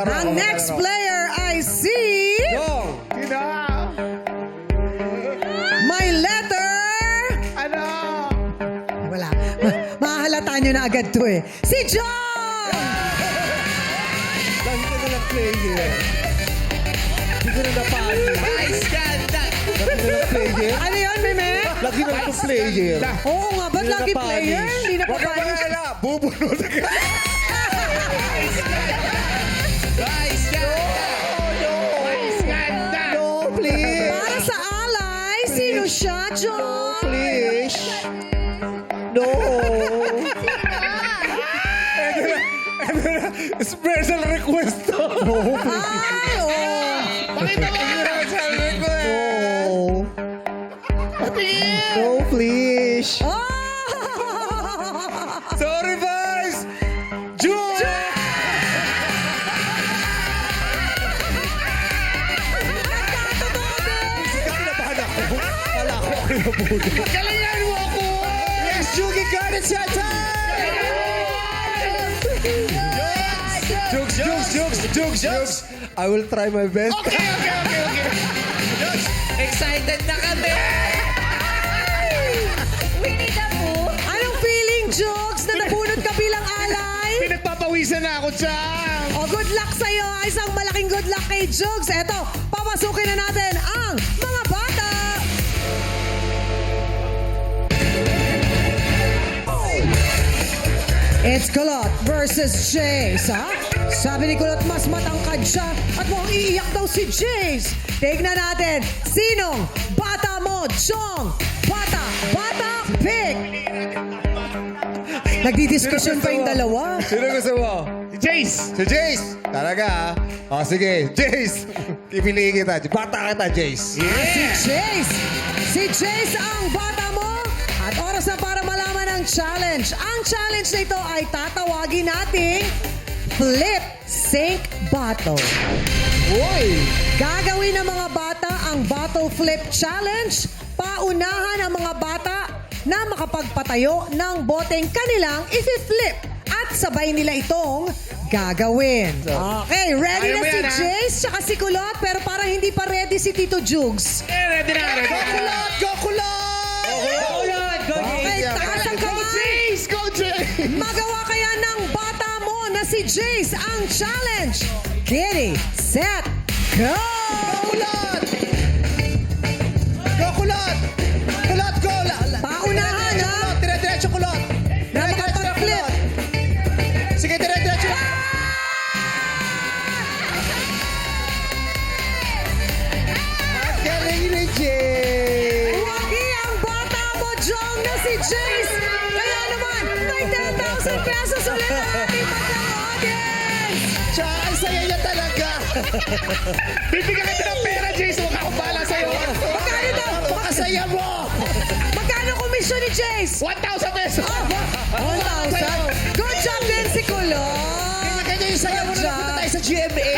Ang next player ay si... Go! Sino? May letter... Ano? Wala. Mahahalata nyo na agad to eh. Si John! Lagi ka nalang player. Hindi ko na napali. Nice ganda! Lagi na lang player. Ano yun, Meme? Lagi na lang player. Oo nga, ba't Hindi na lagi napanish. player? Hindi na Huwag ka papanish. mahala. Bubunod ka. Nice ganda! Nice ganda! No, please. Para sa alay, sino siya, John? Please. No. Special request to. No. Ay, oh. Pakita mo ang special request! No, please. Oh! Sorry, Vice. June. Kinabahan ako. Wala ako kinabulong. Galingan mo ako! Yes, Jugi got it, Shata! Jokes. I will try my best. Okay. Excited na kami! Winnie the Pooh. Anong feeling, Jokes, na nabunot ka bilang alay? Pinagpapawisan na ako dyan! O, good luck sa'yo. Isang malaking good luck kay Jokes. Eto, papasukin na natin ang mga bata. It's Kulot versus Jace, ha? Sabi ni Kulot, mas matangkad siya at mukhang iiyak daw si Jace. Tignan natin, sinong bata mo, Chong? Bata, pick! Nagdidiskusyon pa yung dalawa. Sino gusto mo? Jace! Si Jace. Talaga, ah. O, sige. Jace. Pipiliin kita. Bata kita, Jace. Si Jace ang bata mo at oras na para malaman ang challenge. Ang challenge na ito ay tatawagin nating Flip Sync Battle. Uy! Gagawin ng mga bata ang Bottle Flip Challenge. Paunahan ang mga bata na makapagpatayo ng boteng kanilang i-flip at sabay nila itong gagawin. Okay, ready Ayaw na mo si yan, ha? Jace tsaka si Kulot pero parang hindi pa ready si Tito Jugs. Ready na! Go, Kulot! Okay, taas ang kamay. Jace! Go, Jace! Magawa kaya ng bata mo na si Jace ang challenge. Ready, set, go! Kulot! Go, Kulot! Kulot, go! Paunahan, ha? Dire-diretso, Kulot! Na makapag-flip. Sige, dire-diretso! Ang galing ni Jay! Wagi ang bata mo, Jong, na si Jace. Kaya naman, may 10,000 pesos ulit ang ating batang audience. Tsaka, ang saya niya talaga! Bibigyan kita ng pera, Jace! Huwag akong bahala sa'yo! Magkano daw? Pakasaya mo! Magkano komisyon ni Jace? 1,000 pesos! 1,000. Good job din si Kulot. Kanya yung saya mo na Good job. napunta tayo sa GMA!